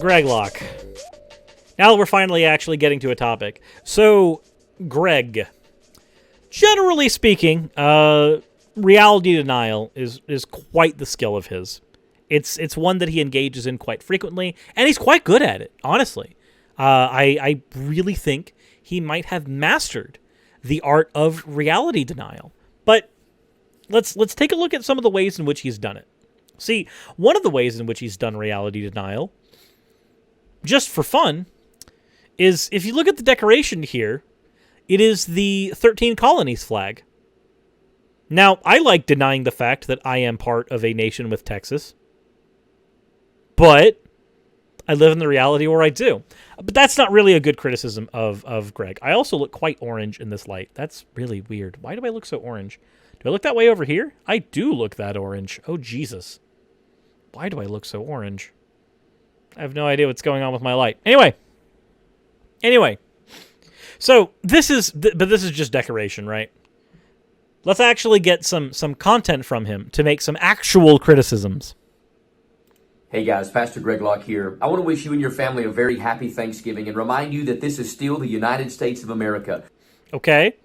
Greg Locke. Now we're finally actually getting to a topic. So, Greg, generally speaking, reality denial is quite the skill of his. It's one that he engages in quite frequently, and he's quite good at it, honestly. I really think he might have mastered the art of reality denial. But let's take a look at some of the ways in which he's done it. See, one of the ways in which he's done reality denial, just for fun, is if you look at the decoration here, it is the 13 colonies flag. Now, I like denying the fact that I am part of a nation with Texas, but I live in the reality where I do. But that's not really a good criticism of Greg. I also look quite orange in this light. That's really weird. Why do I look so orange? Do I look that way over here? I do look that orange. Oh, Jesus. Why do I look so orange? I have no idea what's going on with my light. Anyway. So, this is just decoration, right? Let's actually get some content from him to make some actual criticisms. Hey guys, Pastor Greg Locke here. I want to wish you and your family a very happy Thanksgiving and remind you that this is still the United States of America. Okay.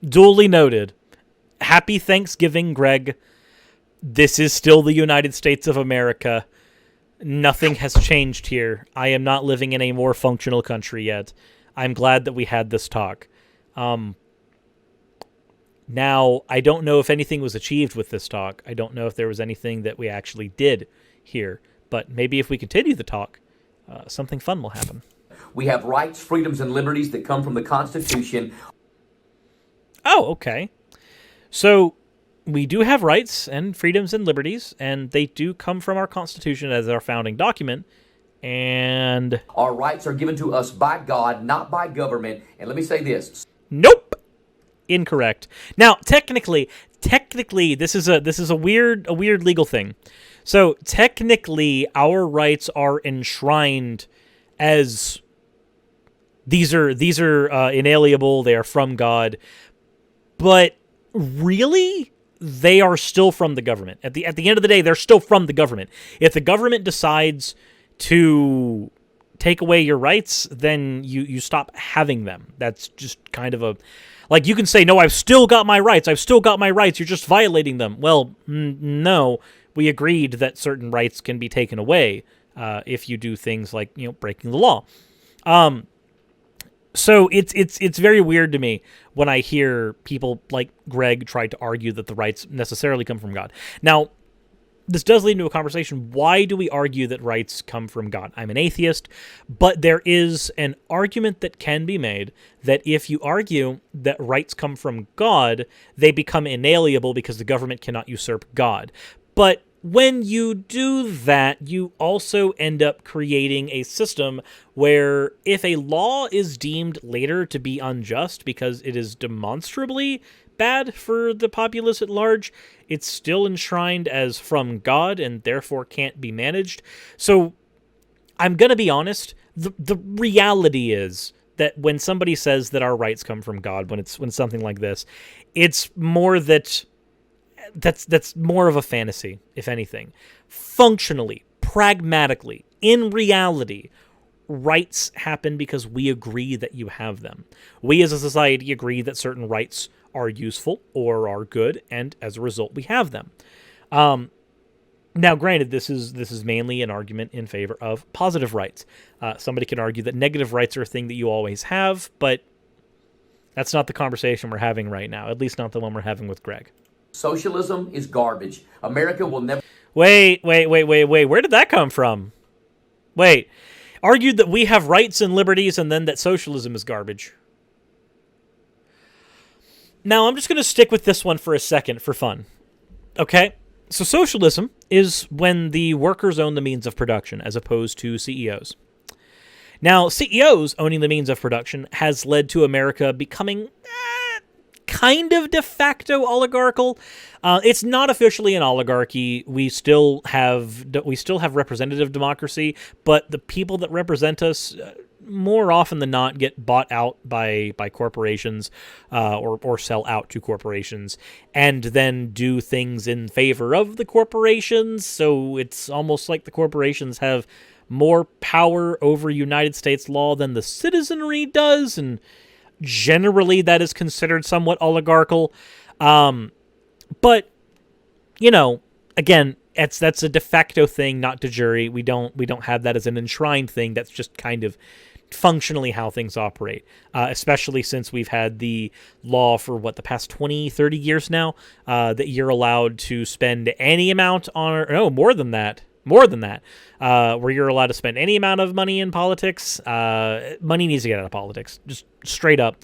Duly noted. Happy Thanksgiving, Greg. This is still the United States of America. Nothing has changed here. I am not living in a more functional country yet. I'm glad that we had this talk. Now, I don't know if anything was achieved with this talk. I don't know if there was anything that we actually did here. But maybe if we continue the talk, something fun will happen. We have rights, freedoms, and liberties that come from the Constitution. Oh, okay. So, we do have rights and freedoms and liberties, and they do come from our Constitution as our founding document. And our rights are given to us by God, not by government. And let me say this. Nope. Incorrect. Now, technically, this is a weird legal thing. So, technically, our rights are enshrined as these are inalienable. They are from God, but really, they are still from the government. At the end of the day, they're still from the government. If the government decides to take away your rights, then you stop having them. That's just kind of a... Like, you can say, no, I've still got my rights. You're just violating them. Well, no. We agreed that certain rights can be taken away if you do things like, breaking the law. So it's very weird to me when I hear people like Greg try to argue that the rights necessarily come from God. Now, this does lead into a conversation. Why do we argue that rights come from God? I'm an atheist, but there is an argument that can be made that if you argue that rights come from God, they become inalienable because the government cannot usurp God. But when you do that, you also end up creating a system where if a law is deemed later to be unjust because it is demonstrably bad for the populace at large, it's still enshrined as from God and therefore can't be managed. So I'm going to be honest, the reality is that when somebody says that our rights come from God, when something like this, it's more that's more of a fantasy, if anything. Functionally, pragmatically, in reality, rights happen because we agree that you have them. We as a society agree that certain rights are useful or are good, and as a result, we have them. Now, granted, this is mainly an argument in favor of positive rights. Somebody can argue that negative rights are a thing that you always have, but that's not the conversation we're having right now, at least not the one we're having with Greg. Socialism is garbage. America will never... Wait. Where did that come from? Wait. Argued that we have rights and liberties and then that socialism is garbage. Now, I'm just going to stick with this one for a second for fun. Okay? So socialism is when the workers own the means of production as opposed to CEOs. Now, CEOs owning the means of production has led to America becoming kind of de facto oligarchical. It's not officially an oligarchy. We still have representative democracy, but the people that represent us more often than not get bought out by corporations or sell out to corporations and then do things in favor of the corporations. So it's almost like the corporations have more power over United States law than the citizenry does, and generally that is considered somewhat oligarchical. But, you know, again, that's a de facto thing, not de jure. We don't have that as an enshrined thing. That's just kind of functionally how things operate, especially since we've had the law for the past 20, 30 years now, that you're allowed to spend any amount on, more than that, where you're allowed to spend any amount of money in politics. Money needs to get out of politics, just straight up.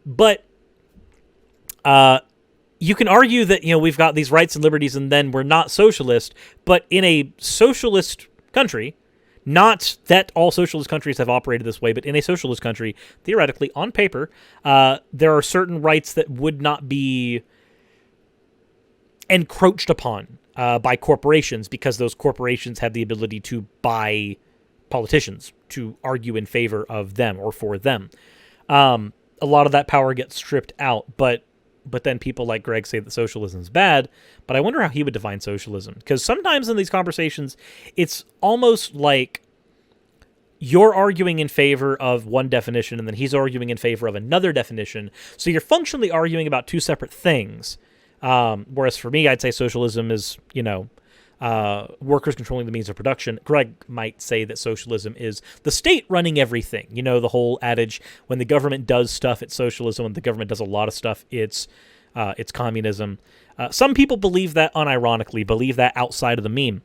But you can argue that, we've got these rights and liberties and then we're not socialist, but in a socialist country, not that all socialist countries have operated this way, but in a socialist country, theoretically, on paper, there are certain rights that would not be encroached upon by corporations, because those corporations have the ability to buy politicians to argue in favor of them or for them. A lot of that power gets stripped out, but then people like Greg say that socialism is bad, but I wonder how he would define socialism. Because sometimes in these conversations, it's almost like you're arguing in favor of one definition and then he's arguing in favor of another definition. So you're functionally arguing about two separate things. Whereas for me, I'd say socialism is, workers controlling the means of production. Greg might say that socialism is the state running everything. The whole adage, when the government does stuff, it's socialism. When the government does a lot of stuff, it's communism. Some people believe that unironically, believe that outside of the meme.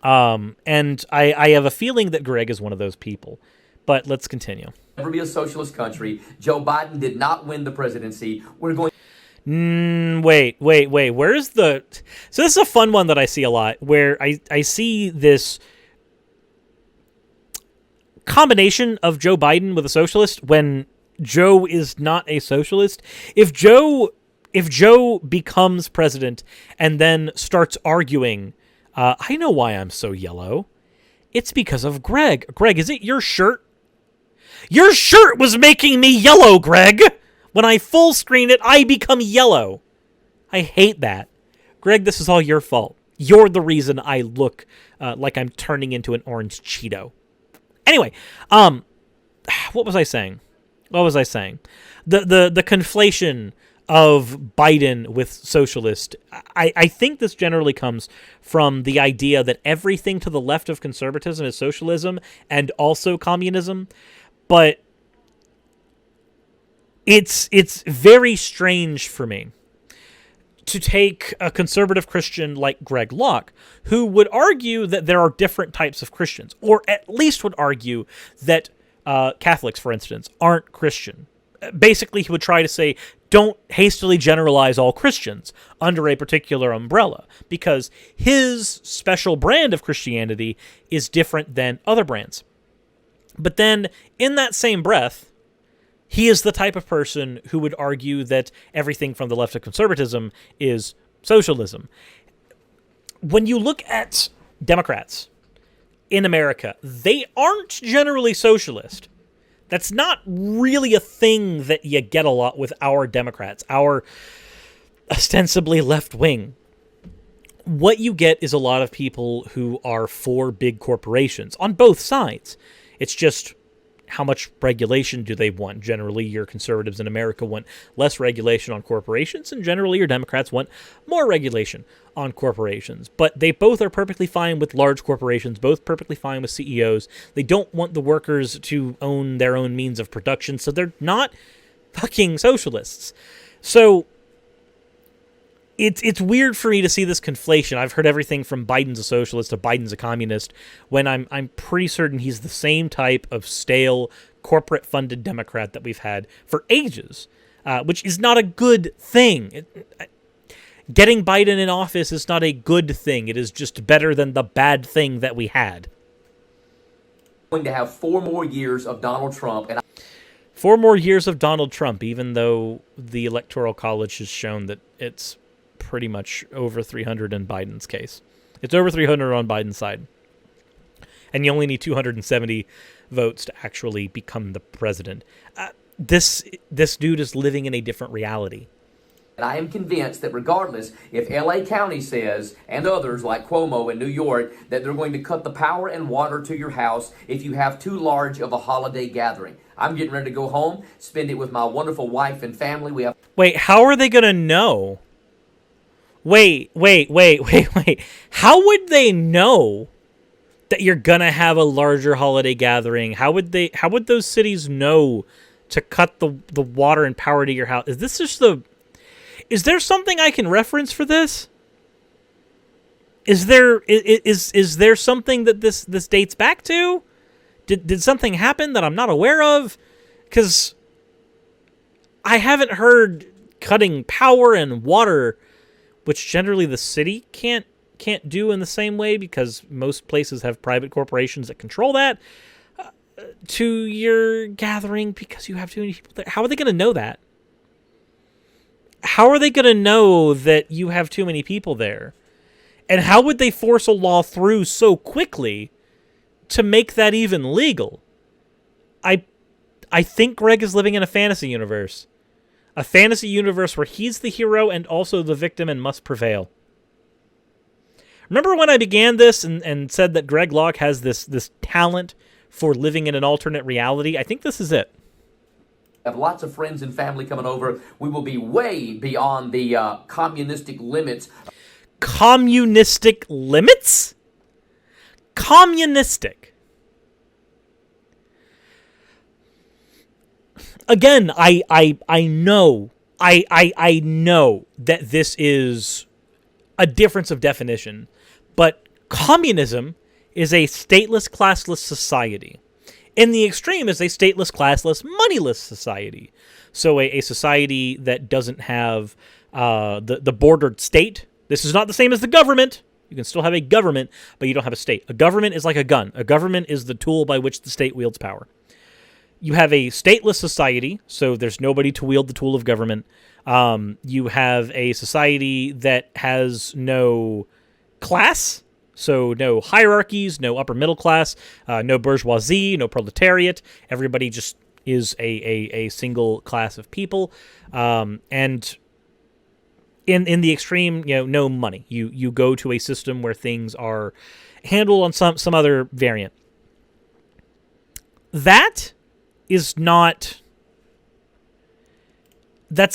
And I have a feeling that Greg is one of those people. But let's continue. Never be a socialist country. Joe Biden did not win the presidency. We're going. Wait. Where's the... So this is a fun one that I see a lot, where I see this combination of Joe Biden with a socialist when Joe is not a socialist. If Joe becomes president and then starts arguing, I know why I'm so yellow. It's because of Greg. Greg, is it your shirt? Your shirt was making me yellow, Greg! When I full screen it, I become yellow. I hate that. Greg, this is all your fault. You're the reason I look like I'm turning into an orange Cheeto. Anyway, what was I saying? The conflation of Biden with socialist. I think this generally comes from the idea that everything to the left of conservatism is socialism and also communism. But it's very strange for me to take a conservative Christian like Greg Locke, who would argue that there are different types of Christians, or at least would argue that Catholics, for instance, aren't Christian. Basically, he would try to say, don't hastily generalize all Christians under a particular umbrella, because his special brand of Christianity is different than other brands. But then, in that same breath, he is the type of person who would argue that everything from the left of conservatism is socialism. When you look at Democrats in America, they aren't generally socialist. That's not really a thing that you get a lot with our Democrats, our ostensibly left wing. What you get is a lot of people who are for big corporations on both sides. It's just, how much regulation do they want? Generally, your conservatives in America want less regulation on corporations, and generally your Democrats want more regulation on corporations. But they both are perfectly fine with large corporations, both perfectly fine with CEOs. They don't want the workers to own their own means of production, so they're not fucking socialists. So it's weird for me to see this conflation. I've heard everything from Biden's a socialist to Biden's a communist, when I'm pretty certain he's the same type of stale, corporate-funded Democrat that we've had for ages, which is not a good thing. Getting Biden in office is not a good thing. It is just better than the bad thing that we had. Going to have 4 more years of Donald Trump, and 4 more years of Donald Trump, even though the Electoral College has shown that it's pretty much over 300 in Biden's case. It's over 300 on Biden's side. And you only need 270 votes to actually become the president. This dude is living in a different reality. And I am convinced that regardless if LA County says, and others like Cuomo in New York, that they're going to cut the power and water to your house if you have too large of a holiday gathering. I'm getting ready to go home, spend it with my wonderful wife and family. We have. Wait, how are they going to know? Wait. How would they know that you're going to have a larger holiday gathering? How would those cities know to cut the water and power to your house? Is there something I can reference for this? Is there something that this dates back to? Did something happen that I'm not aware of? Because I haven't heard cutting power and water, which generally the city can't do in the same way because most places have private corporations that control that, to your gathering because you have too many people there. How are they going to know that? How are they going to know that you have too many people there? And how would they force a law through so quickly to make that even legal? I think Greg is living in a fantasy universe. A fantasy universe where he's the hero and also the victim and must prevail. Remember when I began this and said that Greg Locke has this talent for living in an alternate reality? I think this is it. Have lots of friends and family coming over. We will be way beyond the communistic limits. Communistic limits? Communistic. Again, I know that this is a difference of definition, but communism is a stateless, classless society. In the extreme is a stateless, classless, moneyless society. So a society that doesn't have the bordered state. This is not the same as the government. You can still have a government, but you don't have a state. A government is like a gun. A government is the tool by which the state wields power. You have a stateless society, so there's nobody to wield the tool of government. You have a society that has no class, so no hierarchies, no upper middle class, no bourgeoisie, no proletariat. Everybody just is a single class of people. And in the extreme, no money. You go to a system where things are handled on some other variant. That's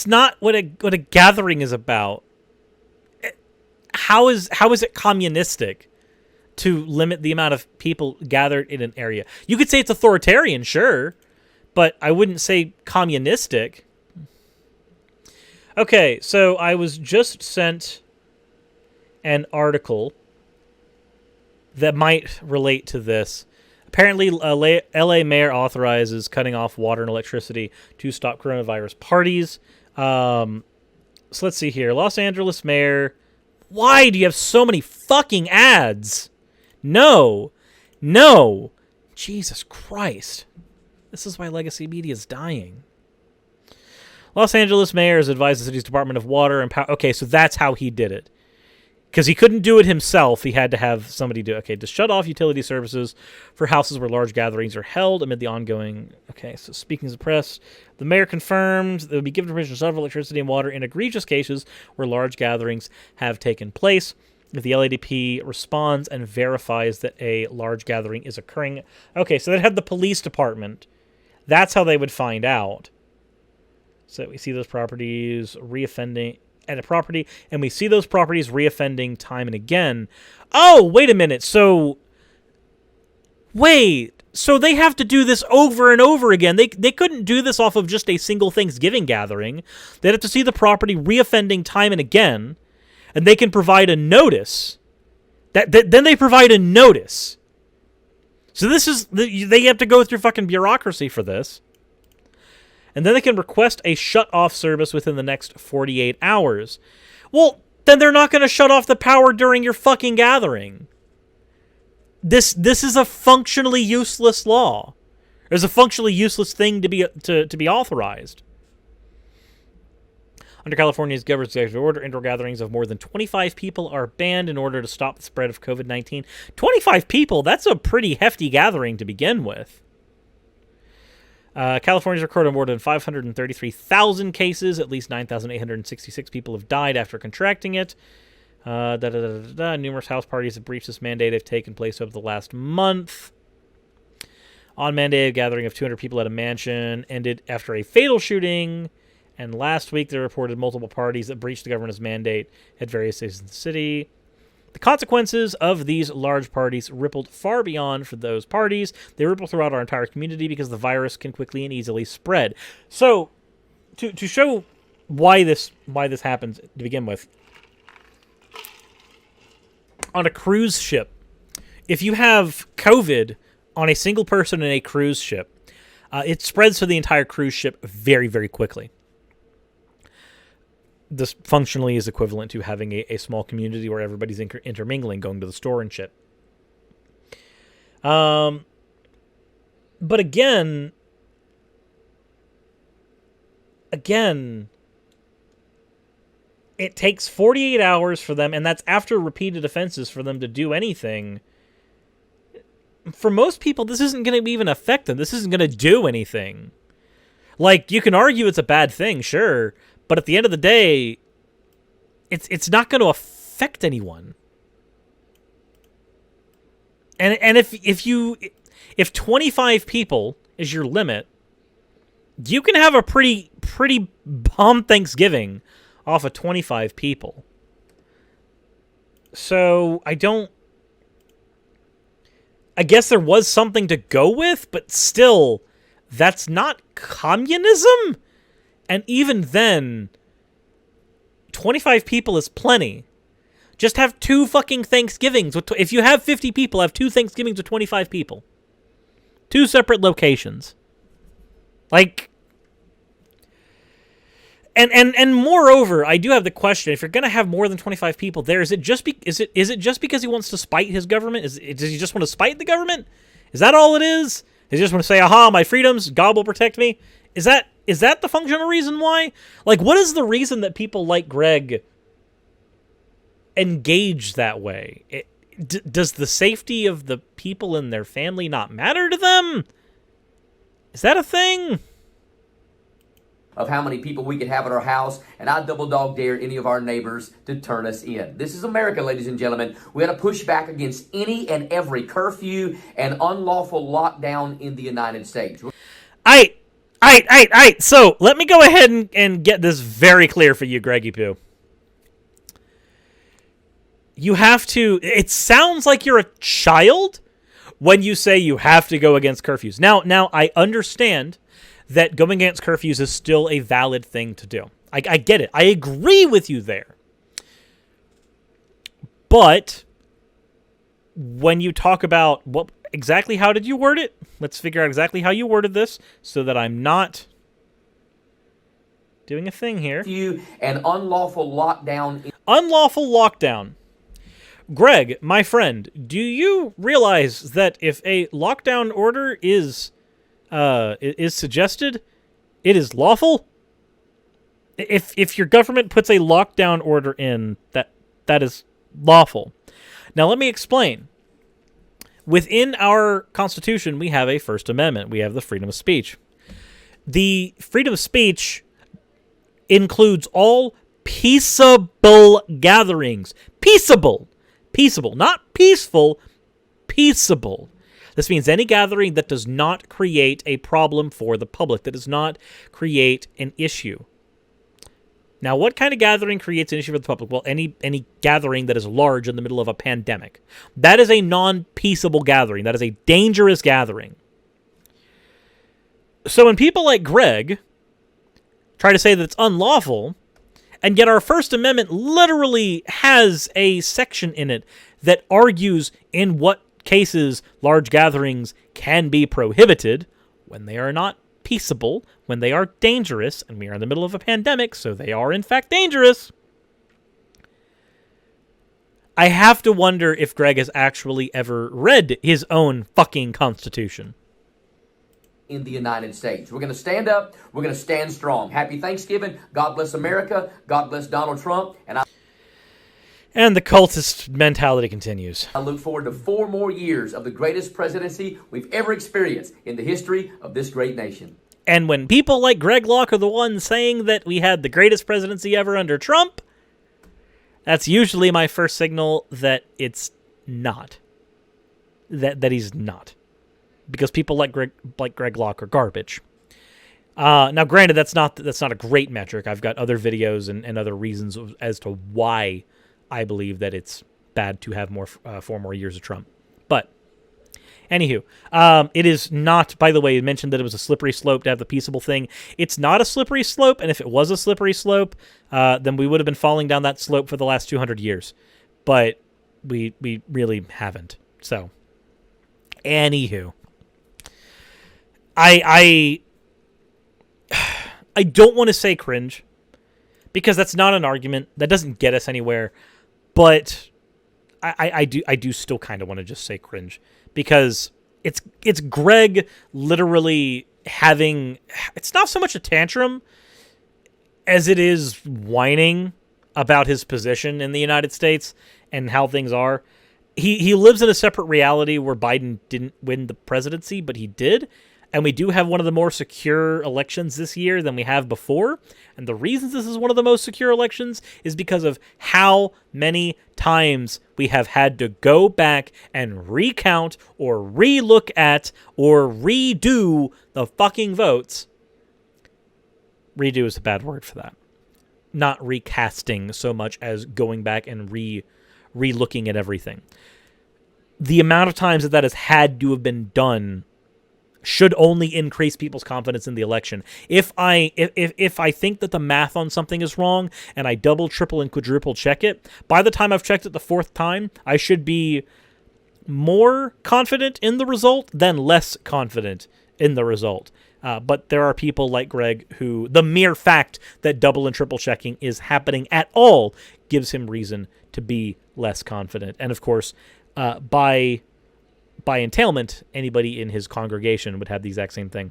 not what a gathering is about. How is it communistic to limit the amount of people gathered in an area? You could say it's authoritarian, sure, but I wouldn't say communistic. Okay, so I was just sent an article that might relate to this. Apparently, LA mayor authorizes cutting off water and electricity to stop coronavirus parties. So let's see here. Los Angeles mayor. Why do you have so many fucking ads? No. Jesus Christ. This is why legacy media is dying. Los Angeles mayor has advised the city's Department of Water and Power. Okay, so that's how he did it. Because he couldn't do it himself, he had to have somebody do it. Okay, to shut off utility services for houses where large gatherings are held amid the ongoing... Okay, so speaking to the press, the mayor confirmed they would be given permission to shut off electricity and water in egregious cases where large gatherings have taken place. If the LADP responds and verifies that a large gathering is occurring... Okay, so they had the police department. That's how they would find out. So we see those properties reoffending... at a property, and we see those properties reoffending time and again. Oh, wait a minute. So they have to do this over and over again. They couldn't do this off of just a single Thanksgiving gathering. They'd have to see the property reoffending time and again, and they can provide a notice. Then they provide a notice. So they have to go through fucking bureaucracy for this. And then they can request a shut-off service within the next 48 hours. Well, then they're not going to shut off the power during your fucking gathering. This is a functionally useless law. It's a functionally useless thing to be authorized. Under California's governor's executive order, indoor gatherings of more than 25 people are banned in order to stop the spread of COVID-19. 25 people? That's a pretty hefty gathering to begin with. California's recorded more than 533,000 cases. At least 9,866 people have died after contracting it. Numerous house parties have breached this mandate have taken place over the last month. On Monday, a gathering of 200 people at a mansion ended after a fatal shooting. And last week, they reported multiple parties that breached the governor's mandate at various cities in the city. The consequences of these large parties rippled far beyond for those parties. They ripple throughout our entire community because the virus can quickly and easily spread. So, to show why this happens to begin with, on a cruise ship, if you have COVID on a single person in a cruise ship, it spreads to the entire cruise ship very, very quickly. This functionally is equivalent to having a small community where everybody's intermingling, going to the store and shit. But again, it takes 48 hours for them, and that's after repeated offenses, for them to do anything. For most people, this isn't going to even affect them. This isn't going to do anything. Like, you can argue it's a bad thing, sure, but at the end of the day, it's not going to affect anyone. And if 25 people is your limit, you can have a pretty bomb Thanksgiving off of 25 people. So I guess there was something to go with, but still, that's not communism. And even then, 25 people is plenty. Just have 2 fucking Thanksgivings. If you have 50 people, have 2 Thanksgivings with 25 people. 2 separate locations. Like, and moreover, I do have the question: if you're going to have more than 25 people there, is it just because he wants to spite his government? Does he just want to spite the government? Is that all it is? Does he just want to say, "Aha, my freedoms, God will protect me"? Is that the functional reason why? Like, what is the reason that people like Greg engage that way? Does the safety of the people and their family not matter to them? Is that a thing? Of how many people we could have at our house, and I double dog dare any of our neighbors to turn us in. This is America, ladies and gentlemen. We got to push back against any and every curfew and unlawful lockdown in the United States. So let me go ahead and get this very clear for you, Greggy Poo. You have to. It sounds like you're a child when you say you have to go against curfews. Now I understand that going against curfews is still a valid thing to do. I get it. I agree with you there. But when you talk about how did you word it? Let's figure out exactly how you worded this so that I'm not doing a thing here. An unlawful lockdown. Unlawful lockdown. Greg, my friend, do you realize that if a lockdown order is suggested, it is lawful? If your government puts a lockdown order in, that is lawful. Now let me explain. Within our Constitution, we have a First Amendment. We have the freedom of speech. The freedom of speech includes all peaceable gatherings. Peaceable, not peaceful, peaceable. This means any gathering that does not create a problem for the public, that does not create an issue. Now, what kind of gathering creates an issue for the public? Well, any gathering that is large in the middle of a pandemic. That is a non-peaceable gathering. That is a dangerous gathering. So when people like Greg try to say that it's unlawful, and yet our First Amendment literally has a section in it that argues in what cases large gatherings can be prohibited when they are not peaceable, when they are dangerous, and we are in the middle of a pandemic, so they are in fact dangerous. I have to wonder if Greg has actually ever read his own fucking Constitution. In the United States. We're going to stand up. We're going to stand strong. Happy Thanksgiving. God bless America. God bless Donald Trump. And the cultist mentality continues. I look forward to 4 more years of the greatest presidency we've ever experienced in the history of this great nation. And when people like Greg Locke are the ones saying that we had the greatest presidency ever under Trump, that's usually my first signal that it's not. That he's not. Because people like Greg Locke are garbage. Now, granted, that's not a great metric. I've got other videos and other reasons as to why I believe that it's bad to have 4 more years of Trump. But anywho, it is not, by the way, you mentioned that it was a slippery slope to have the peaceable thing. It's not a slippery slope, and if it was a slippery slope, then we would have been falling down that slope for the last 200 years. But we really haven't. So, anywho, I don't want to say cringe, because that's not an argument. That doesn't get us anywhere. But I do still kind of want to just say cringe, because it's Greg literally having, it's not so much a tantrum as it is whining about his position in the United States and how things are. He lives in a separate reality where Biden didn't win the presidency, but he did. And we do have one of the more secure elections this year than we have before. And the reasons this is one of the most secure elections is because of how many times we have had to go back and recount or relook at or redo the fucking votes. Redo is a bad word for that. Not recasting so much as going back and re-looking at everything. The amount of times that has had to have been done should only increase people's confidence in the election. If I think that the math on something is wrong and I double, triple, and quadruple check it, by the time I've checked it the 4th time, I should be more confident in the result than less confident in the result. But there are people like Greg who the mere fact that double and triple checking is happening at all gives him reason to be less confident. And of course, by entailment, anybody in his congregation would have the exact same thing,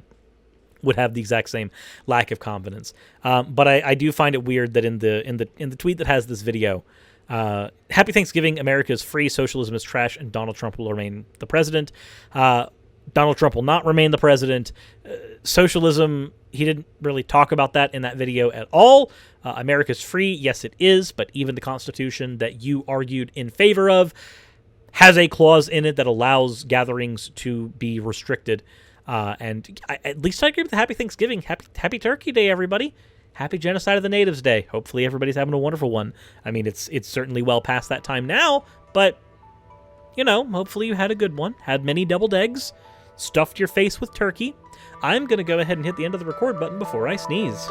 would have the exact same lack of confidence. But I do find it weird that in the tweet that has this video, Happy Thanksgiving, America is free, socialism is trash, and Donald Trump will remain the president. Donald Trump will not remain the president. Socialism, he didn't really talk about that in that video at all. America's free, yes it is, but even the Constitution that you argued in favor of has a clause in it that allows gatherings to be restricted. And at least I agree with the Happy Thanksgiving. Happy Turkey Day, everybody. Happy Genocide of the Natives Day. Hopefully everybody's having a wonderful one. I mean, it's certainly well past that time now, but, you know, hopefully you had a good one. Had many deviled eggs. Stuffed your face with turkey. I'm going to go ahead and hit the end of the record button before I sneeze.